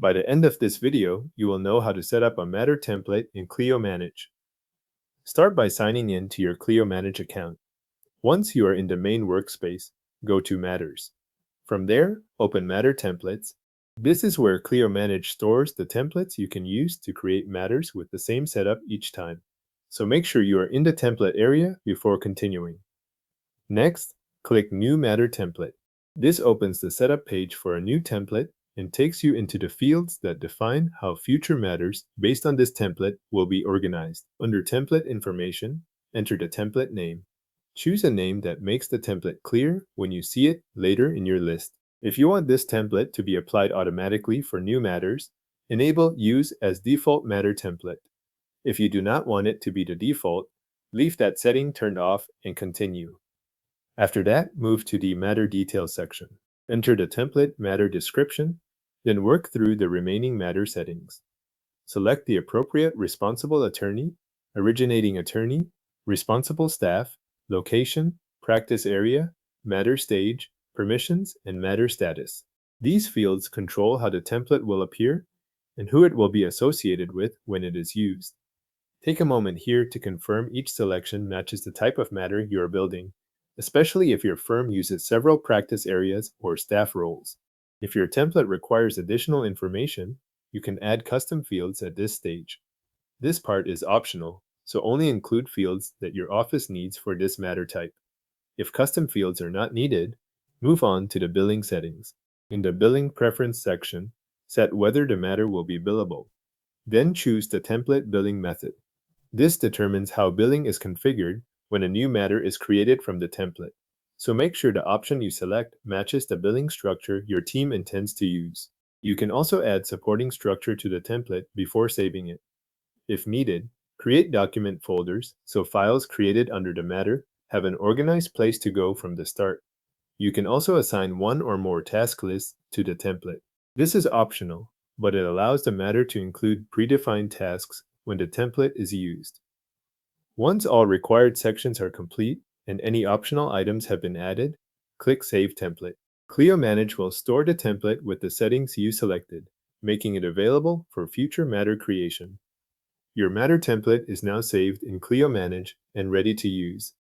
By the end of this video, you will know how to set up a Matter template in Clio Manage. Start by signing in to your Clio Manage account. Once you are in the main workspace, go to Matters. From there, open Matter Templates. This is where Clio Manage stores the templates you can use to create matters with the same setup each time. So make sure you are in the template area before continuing. Next, click New Matter Template. This opens the setup page for a new template and takes you into the fields that define how future matters based on this template will be organized. Under Template Information, enter the template name. Choose a name that makes the template clear when you see it later in your list. If you want this template to be applied automatically for new matters, enable Use as Default Matter Template. If you do not want it to be the default, leave that setting turned off and continue. After that, move to the Matter Details section. Enter the template matter description, then work through the remaining matter settings. Select the appropriate responsible attorney, originating attorney, responsible staff, location, practice area, matter stage, permissions, and matter status. These fields control how the template will appear and who it will be associated with when it is used. Take a moment here to confirm each selection matches the type of matter you are building, especially if your firm uses several practice areas or staff roles. If your template requires additional information, you can add custom fields at this stage. This part is optional, so only include fields that your office needs for this matter type. If custom fields are not needed, move on to the billing settings. In the Billing Preference section, set whether the matter will be billable. Then choose the template billing method. This determines how billing is configured when a new matter is created from the template. So make sure the option you select matches the billing structure your team intends to use. You can also add supporting structure to the template before saving it. If needed, create document folders so files created under the matter have an organized place to go from the start. You can also assign one or more task lists to the template. This is optional, but it allows the matter to include predefined tasks when the template is used. Once all required sections are complete and any optional items have been added, click Save Template. Clio Manage will store the template with the settings you selected, making it available for future matter creation. Your matter template is now saved in Clio Manage and ready to use.